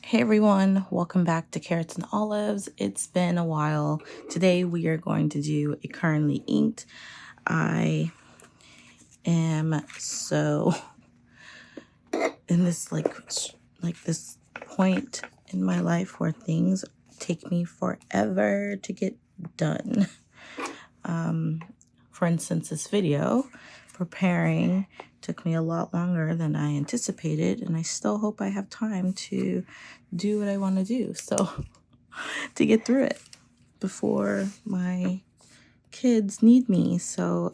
Hey everyone, welcome back to Carrots and Olives. It's been a while. Today we are going to do a currently inked. I am so in this like this point in my life where things take me forever to get done. For instance, this video preparing took me a lot longer than I anticipated, and I still hope I have time to do what I want to do. So to get through it before my kids need me. So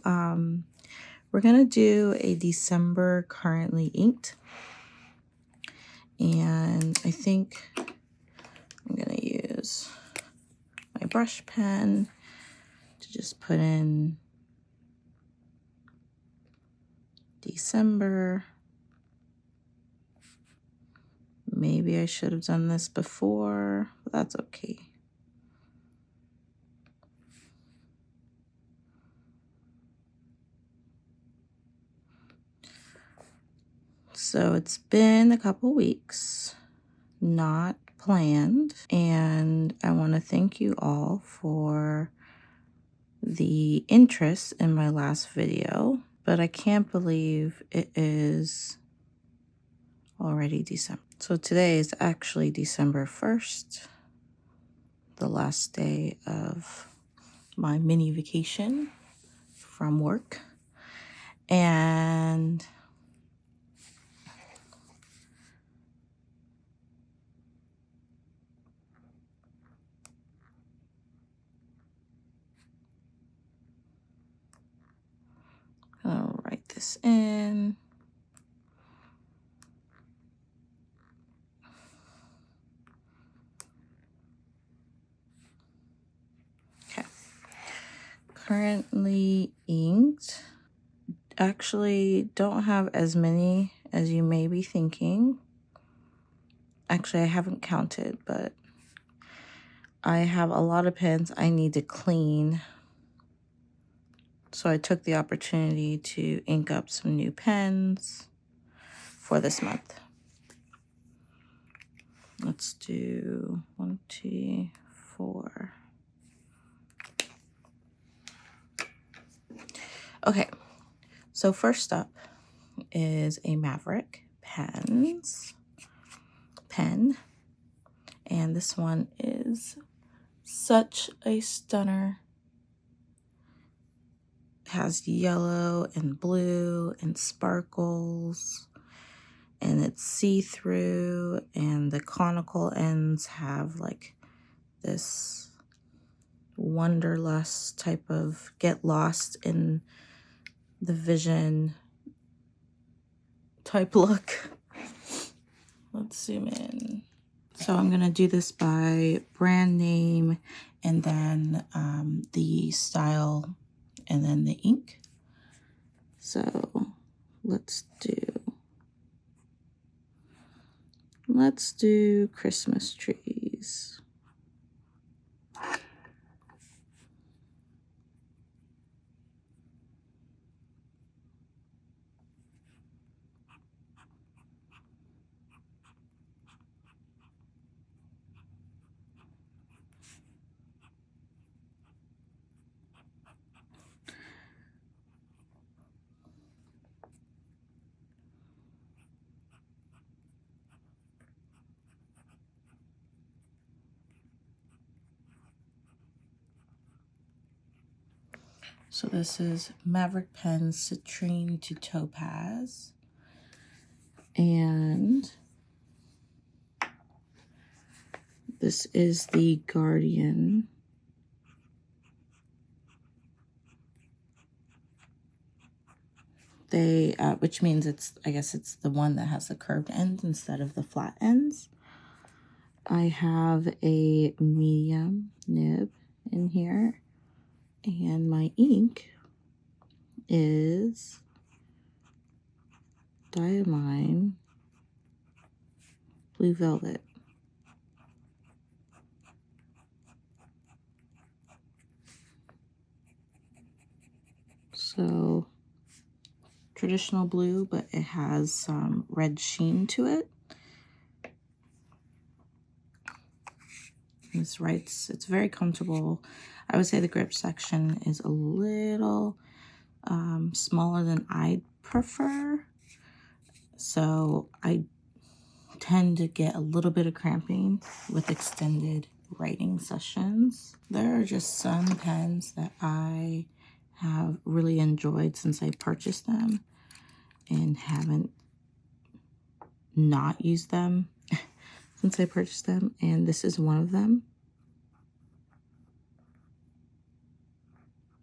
we're gonna do a December currently inked, and I think I'm gonna use my brush pen to just put in December. Maybe I should have done this before, but that's okay. So it's been a couple weeks, not planned, and I want to thank you all for the interest in my last video, but I can't believe it is already December. So today is actually December 1st, the last day of my mini vacation from work. And I'll write this in. Okay. Currently inked. Actually don't have as many as you may be thinking. Actually, I haven't counted, but I have a lot of pens I need to clean. So I took the opportunity to ink up some new pens for this month. Let's do 1, 2, 4. Okay, so first up is a Maverick pen, and this one is such a stunner. It has yellow and blue and sparkles, and it's see-through, and the conical ends have like this wanderlust type of get lost in the vision type look. Let's zoom in. So I'm gonna do this by brand name and then the style and then the ink. So let's do Christmas trees. So this is Maverick Pen Citrine to Topaz. And this is the Guardian. Which means I guess it's the one that has the curved ends instead of the flat ends. I have a medium nib in here, and my ink is Diamine Blue Velvet. So traditional blue, but it has some red sheen to it. This writes, it's very comfortable. I would say the grip section is a little smaller than I'd prefer. So I tend to get a little bit of cramping with extended writing sessions. There are just some pens that I have really enjoyed since I purchased them and haven't not used them since I purchased them, and this is one of them.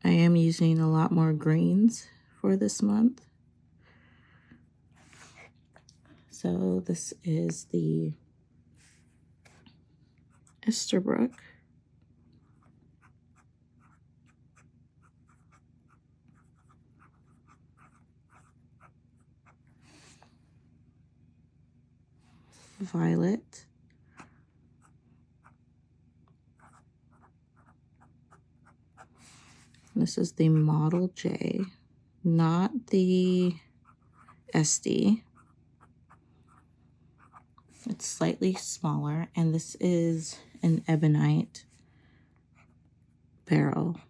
I am using a lot more greens for this month. So this is the Esterbrook. Violet. This is the Model J, not the SD. It's slightly smaller, and this is an ebonite barrel.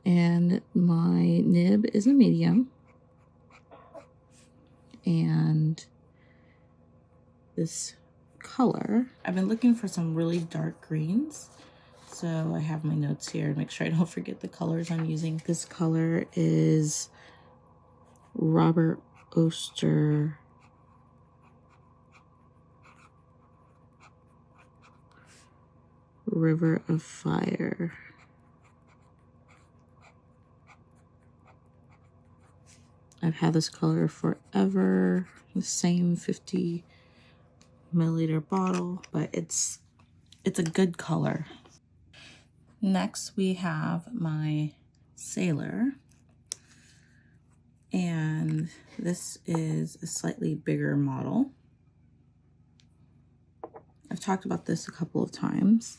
And my nib is a medium. And this color, I've been looking for some really dark greens. So I have my notes here to make sure I don't forget the colors I'm using. This color is Robert Oster River of Fire. I've had this color forever, the same 50 milliliter bottle, but it's a good color. Next we have my Sailor, and this is a slightly bigger model. I've talked about this a couple of times.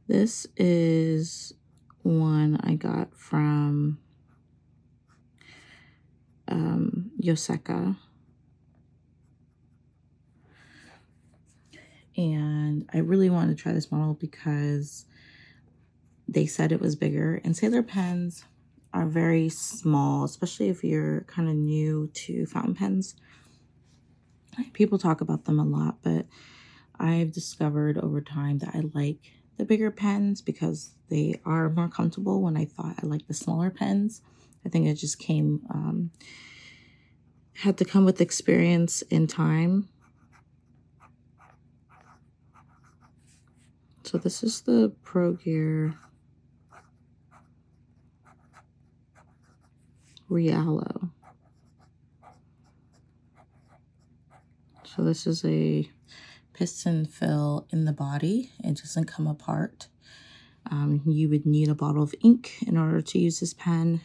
This is one I got from Yoseka, and I really wanted to try this model because they said it was bigger, and Sailor pens are very small, especially if you're kind of new to fountain pens. People talk about them a lot, but I've discovered over time that I like the bigger pens because they are more comfortable when I thought I liked the smaller pens. I think it just had to come with experience and time. So this is the Pro Gear Realo. So this is a piston fill in the body. It doesn't come apart. You would need a bottle of ink in order to use this pen.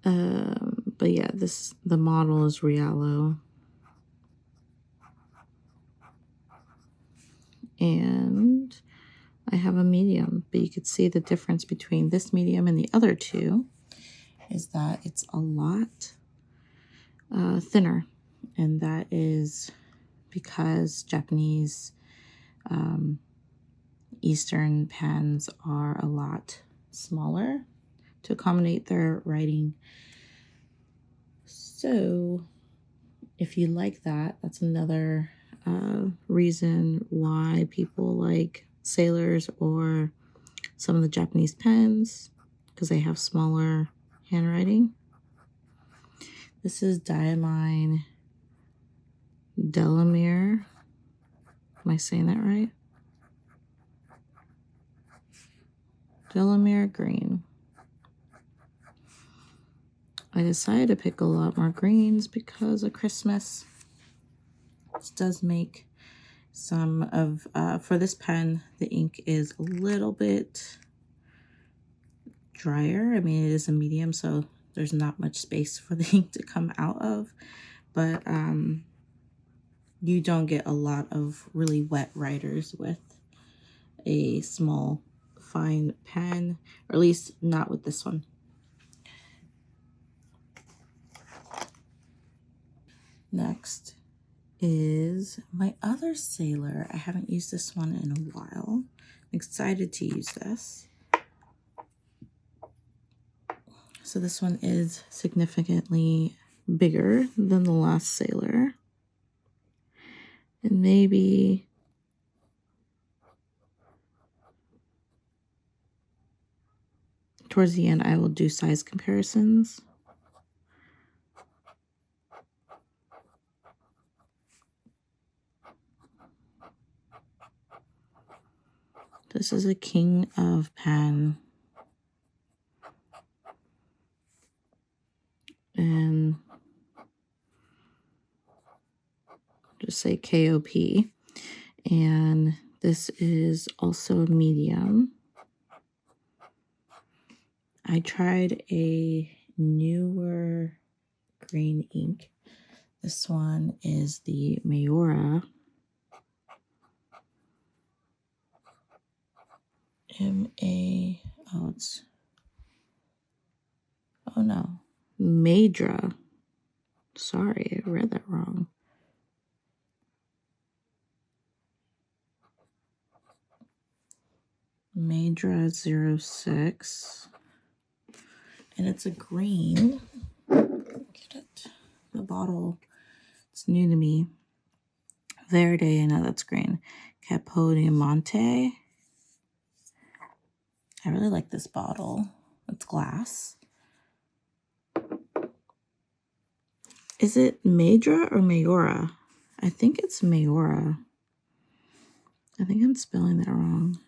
But yeah, the model is Realo. And I have a medium, but you could see the difference between this medium and the other two is that it's a lot thinner, and that is because Japanese Eastern pens are a lot smaller to accommodate their writing. So if you like that, that's another reason why people like Sailors or some of the Japanese pens, because they have smaller handwriting. This is Diamine Delamere. Am I saying that right? Delamere green. I decided to pick a lot more greens because of Christmas. This does make some of, for this pen, the ink is a little bit drier. I mean, it is a medium, so there's not much space for the ink to come out of, but you don't get a lot of really wet writers with a small, fine pen, or at least not with this one. Next is my other sailor. I haven't used this one in a while. I'm excited to use this. So this one is significantly bigger than the last sailor. And maybe towards the end I will do size comparisons. This is a king of pen. And just say KOP. And this is also a medium. I tried a newer green ink. This one is the Mayora. Madra. Sorry, I read that wrong. Madra 06. And it's a green. Get it. The bottle. It's new to me. Verde, I know that's green. Capodimonte. I really like this bottle. It's glass. Is it Madra or Mayora? I think it's Mayora. I think I'm spelling that wrong.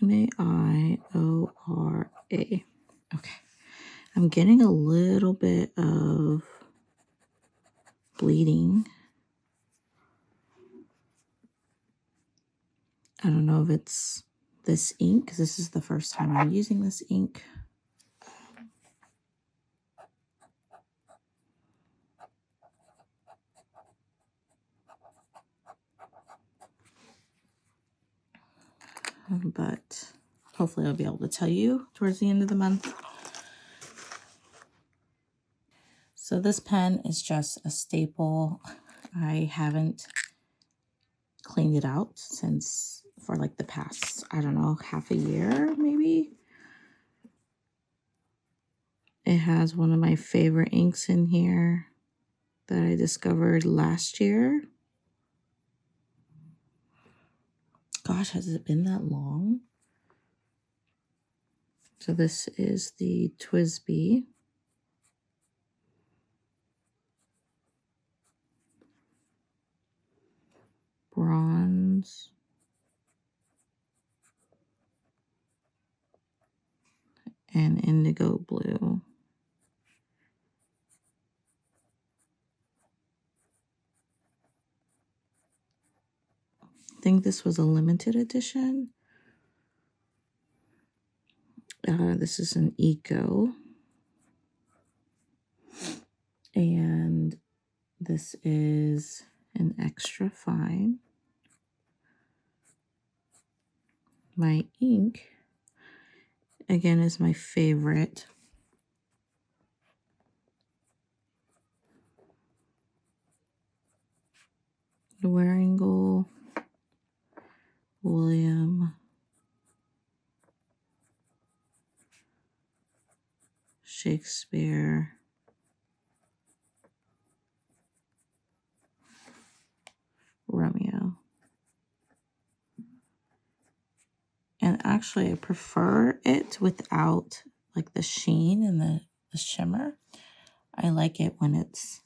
Maiora. Okay. I'm getting a little bit of bleeding. I don't know if it's this ink, because this is the first time I'm using this ink. But hopefully I'll be able to tell you towards the end of the month. So this pen is just a staple. I haven't cleaned it out since for like the past, I don't know, half a year maybe. It has one of my favorite inks in here that I discovered last year. Gosh, has it been that long? So this is the Twsbi. Bronze. And indigo blue. I think this was a limited edition. This is an Eco. And this is an extra fine. My ink, again, is my favorite. Waringle, William, Shakespeare, Romeo. And actually I prefer it without like the sheen and the shimmer. I like it when it's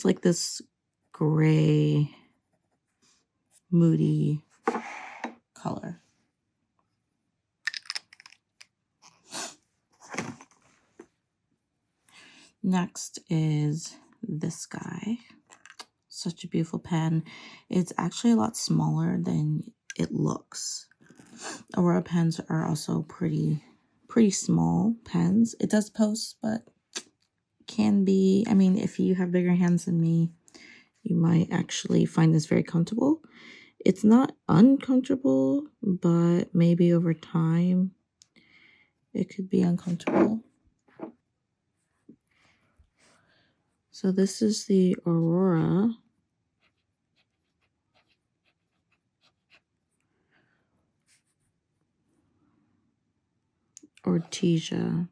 like this gray, moody color. Next is this guy. Such a beautiful pen. It's actually a lot smaller than it looks. Aurora pens are also pretty small pens. It does post, but can be, I mean, if you have bigger hands than me, you might actually find this very comfortable. It's not uncomfortable, but maybe over time it could be uncomfortable. So this is the Aurora Ortesia.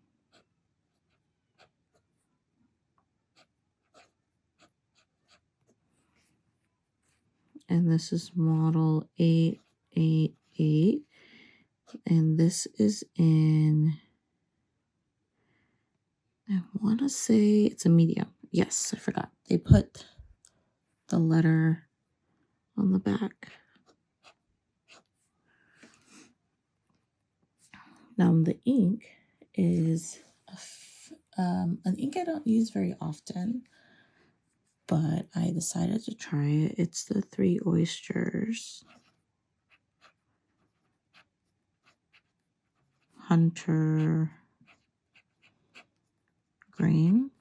And this is model 888. And this is in, I want to say it's a medium. Yes, I forgot. They put the letter on the back. Now the ink is an ink I don't use very often, but I decided to try it. It's the Three Oysters Hunter Green.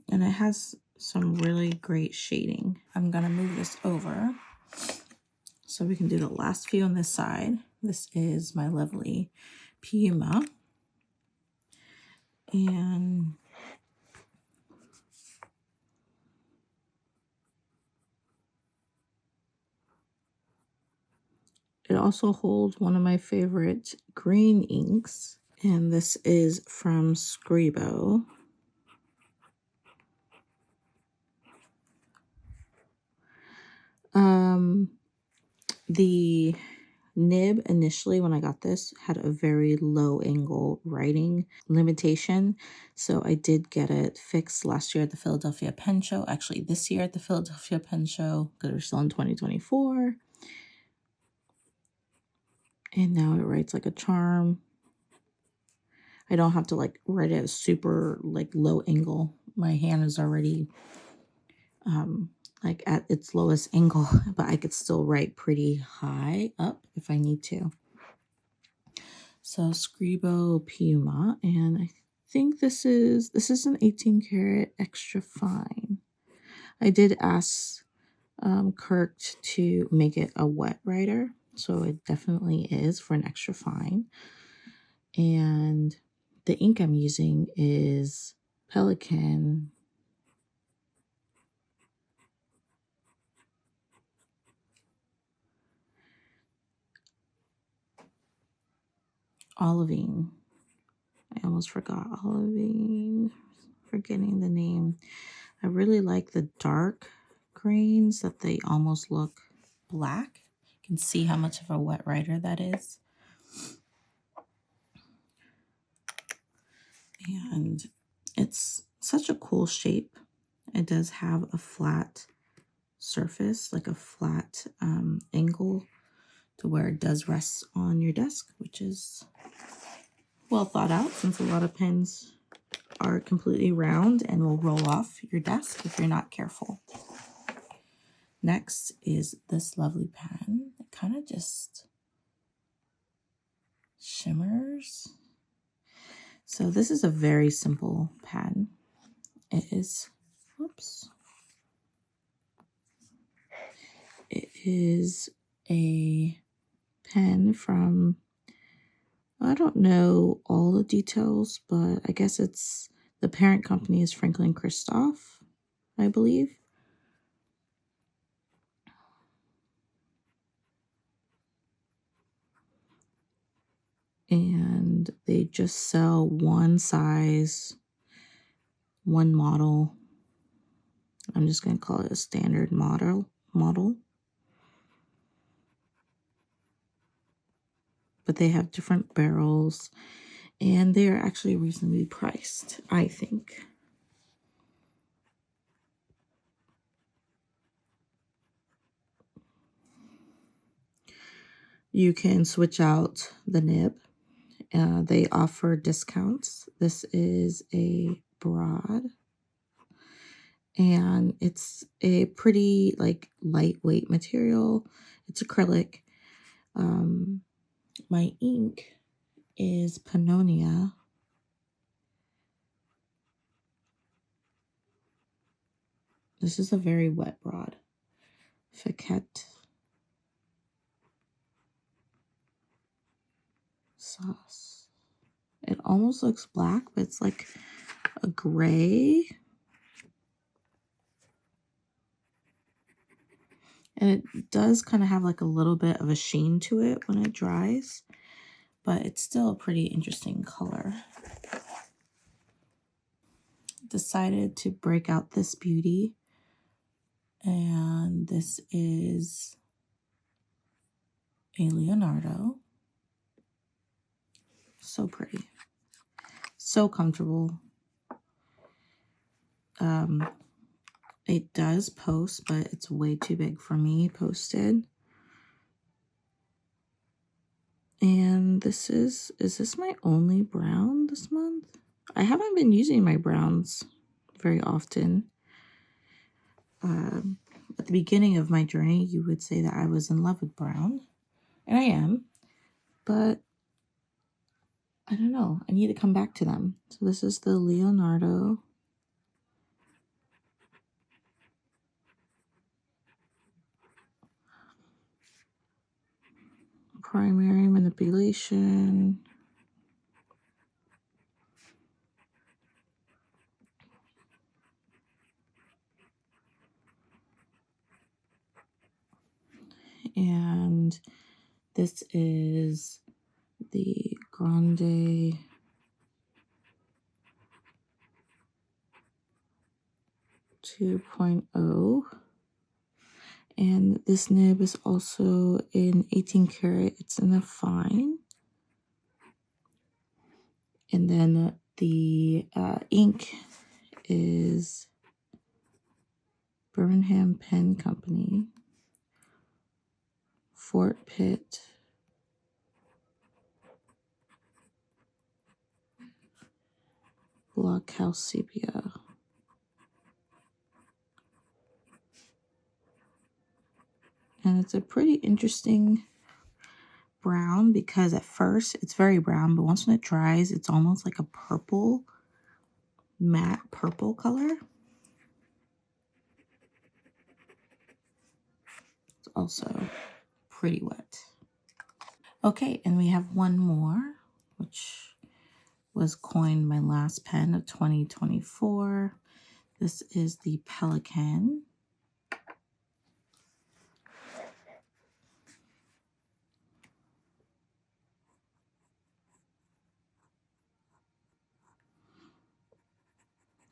And it has some really great shading. I'm gonna move this over so we can do the last few on this side. This is my lovely Puma. And it also holds one of my favorite green inks. And this is from Scribo. The nib initially when I got this had a very low angle writing limitation, so I did get it fixed last year at the Philadelphia Pen Show, actually this year at the Philadelphia Pen Show because we're still in 2024, and now it writes like a charm. I don't have to like write at a super like low angle. My hand is already like at its lowest angle, but I could still write pretty high up if I need to. So Scribo Puma, and I think this is an 18 karat extra fine. I did ask Kirk to make it a wet writer, so it definitely is for an extra fine. And the ink I'm using is Pelikan Olivine. I almost forgot Olivine. Forgetting the name. I really like the dark grains that they almost look black. You can see how much of a wet writer that is. And it's such a cool shape. It does have a flat surface, like a flat angle to where it does rest on your desk, which is well thought out since a lot of pens are completely round and will roll off your desk if you're not careful. Next is this lovely pen. It kind of just shimmers. So this is a very simple pen. It is, whoops. It is a pen from, I don't know all the details, but I guess it's the parent company is Christoff, I believe. And they just sell one size, one model. I'm just going to call it a standard model. But they have different barrels, and they are actually reasonably priced, I think. You can switch out the nib. They offer discounts. This is a broad, and it's a pretty like lightweight material. It's acrylic. My ink is Pannonia. This is a very wet broad. Fiquette. sauce. It almost looks black, but it's like a gray. And it does kind of have like a little bit of a sheen to it when it dries, but it's still a pretty interesting color. Decided to break out this beauty, and this is a Leonardo. So pretty, so comfortable. It does post, but it's way too big for me posted. And this is this my only brown this month? I haven't been using my browns very often. At the beginning of my journey, you would say that I was in love with brown, and I am, but I don't know. I need to come back to them. So this is the Leonardo. Primary manipulation. And this is the Grande .2.0. And this nib is also in 18 karat. It's in a fine. And then the ink is Birmingham Pen Company, Fort Pitt, Blockhouse Sepia. And it's a pretty interesting brown because at first it's very brown, but once when it dries, it's almost like a purple, matte purple color. It's also pretty wet. Okay, and we have one more, which was coined my last pen of 2024. This is the Pelikan.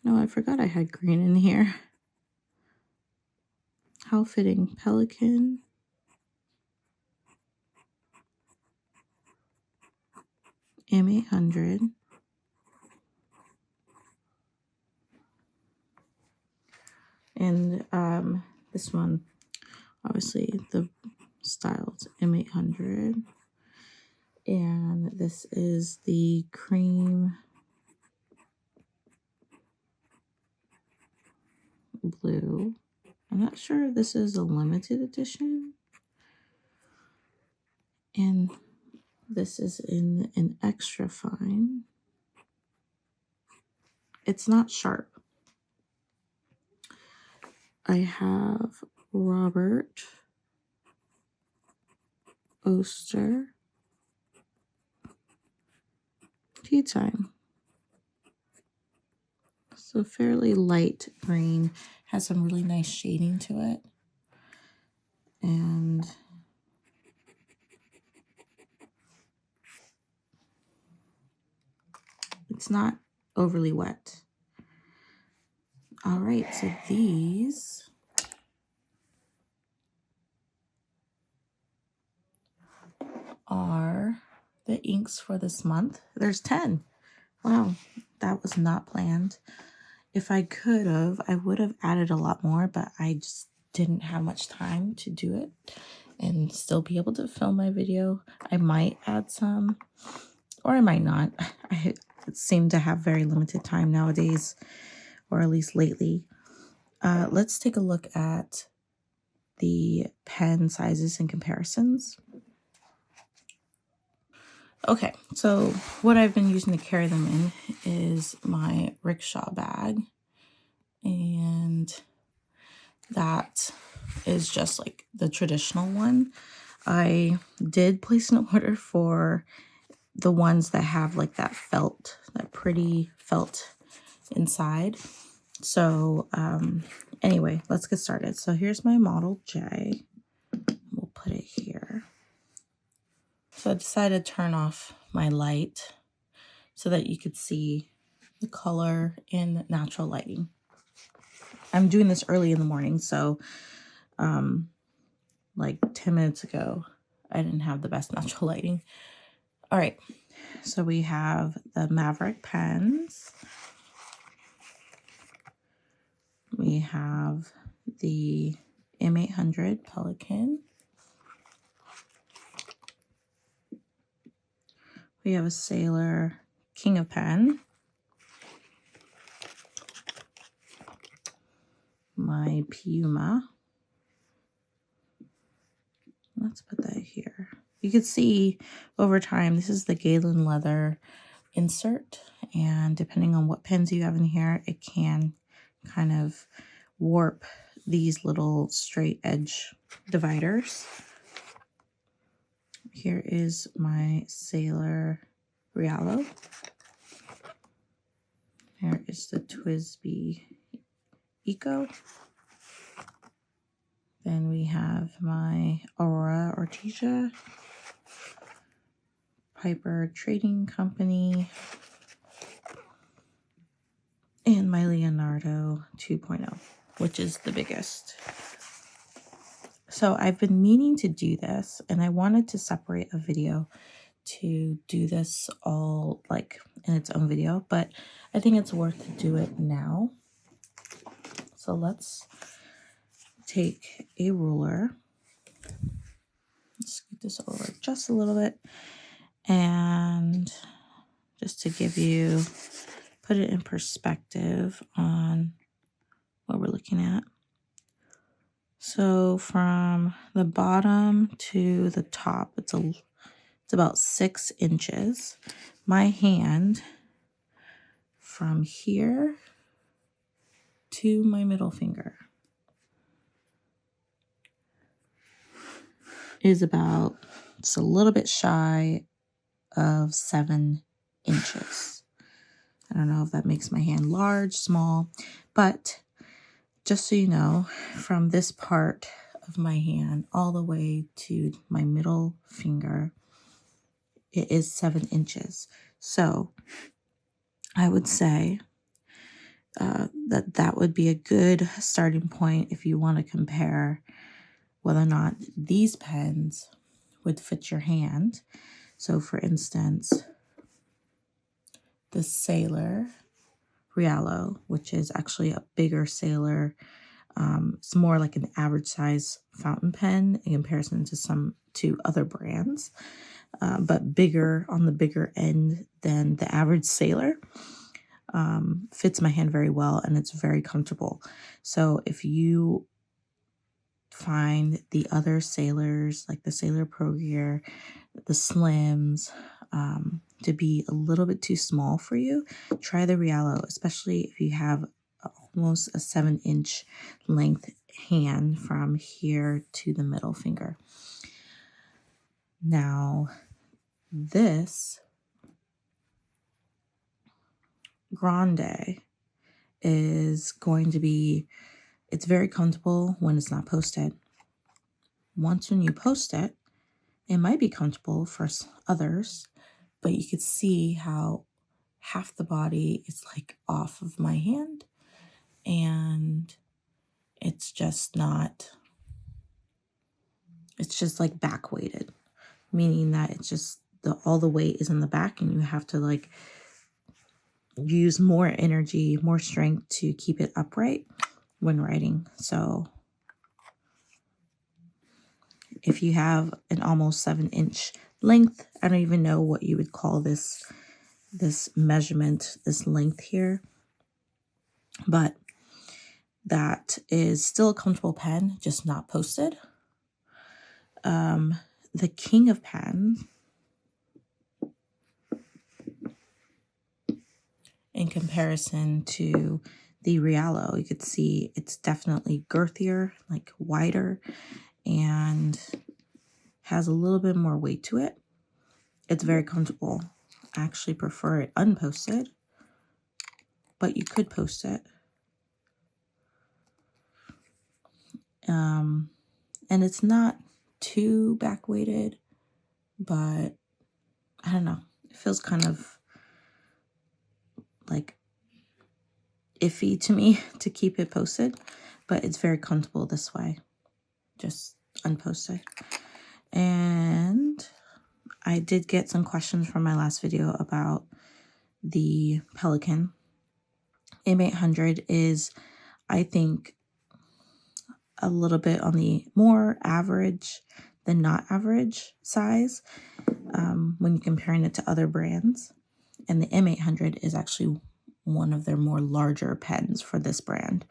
No, I forgot I had green in here. How fitting. Pelikan. M800. And this one, obviously the style's M800. And this is the cream blue. I'm not sure if this is a limited edition. And this is in an extra fine. It's not sharp. I have Robert Oster Tea Time. So fairly light green, has some really nice shading to it. And it's not overly wet. All right, so these are the inks for this month. There's 10. Wow, that was not planned. If I could have, I would have added a lot more, but I just didn't have much time to do it and still be able to film my video. I might add some, or I might not. I seem to have very limited time nowadays, or at least lately. Let's take a look at the pen sizes and comparisons. Okay, so what I've been using to carry them in is my rickshaw bag, and that is just like the traditional one. I did place an order for the ones that have like that felt, that pretty felt inside. So anyway, let's get started. So here's my Model J. We'll put it here. So I decided to turn off my light so that you could see the color in natural lighting. I'm doing this early in the morning, so like 10 minutes ago, I didn't have the best natural lighting. All right, so we have the Maverick pens. We have the M800 Pelikan. We have a Sailor King of Pen. My Puma. Let's put that here. You can see over time, this is the Galen leather insert. And depending on what pens you have in here, it can kind of warp these little straight edge dividers. Here is my Sailor Realo. Here is the Twsbi Eco. Then we have my Aurora Ortesia, Piper Trading Company, and my Leonardo 2.0, which is the biggest. So I've been meaning to do this, and I wanted to separate a video to do this all like in its own video, but I think it's worth to do it now. So let's take a ruler, scoot this over just a little bit, and just to give you, put it in perspective on what we're looking at. So from the bottom to the top, it's about 6 inches. My hand from here to my middle finger is about, it's a little bit shy of 7 inches. I don't know if that makes my hand large, small, but just so you know, from this part of my hand all the way to my middle finger, it is 7 inches. So I would say that would be a good starting point if you want to compare whether or not these pens would fit your hand. So for instance, the Sailor Realo, which is actually a bigger Sailor, it's more like an average size fountain pen in comparison to other brands, but bigger, on the bigger end than the average Sailor. Fits my hand very well, and it's very comfortable. So if you find the other Sailors, like the Sailor Pro Gear, the Slims, to be a little bit too small for you, try the Realo, especially if you have almost a 7-inch length hand from here to the middle finger. Now, this Grande is going to be, it's very comfortable when it's not posted. Once when you post it, it might be comfortable for others, but you could see how half the body is like off of my hand, and it's just not, it's just like back weighted, meaning that it's just all the weight is in the back, and you have to like use more energy, more strength to keep it upright when writing. So if you have an almost 7-inch length, I don't even know what you would call this measurement, this length here, but that is still a comfortable pen, just not posted. The King of Pens, in comparison to the Realo, you could see it's definitely girthier, like wider, and has a little bit more weight to it. It's very comfortable. I actually prefer it unposted, but you could post it. And it's not too back weighted, but I don't know. It feels kind of like iffy to me to keep it posted, but it's very comfortable this way, just unposted. And I did get some questions from my last video about the Pelikan. M800 is, I think, a little bit on the more average than not average size when you're comparing it to other brands. And the M800 is actually one of their more larger pens for this brand.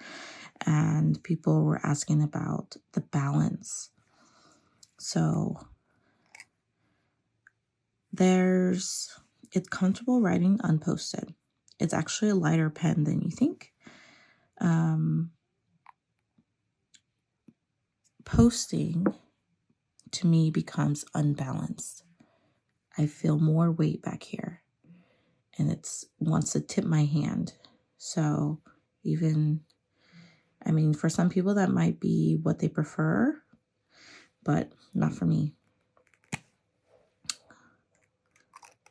And people were asking about the balance. So it's comfortable writing unposted. It's actually a lighter pen than you think. Posting to me becomes unbalanced. I feel more weight back here and it wants to tip my hand. So for some people that might be what they prefer, but not for me.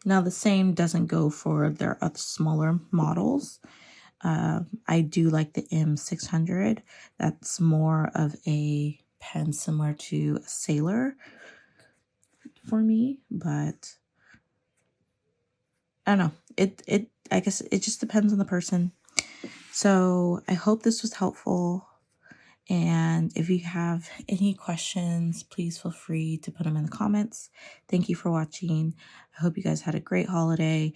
Now the same doesn't go for their other smaller models. I do like the M600. That's more of a pen similar to a Sailor for me, but I don't know. I guess it just depends on the person. So I hope this was helpful. And if you have any questions, please feel free to put them in the comments. Thank you for watching. I hope you guys had a great holiday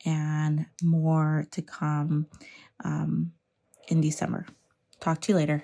and more to come in December. Talk to you later.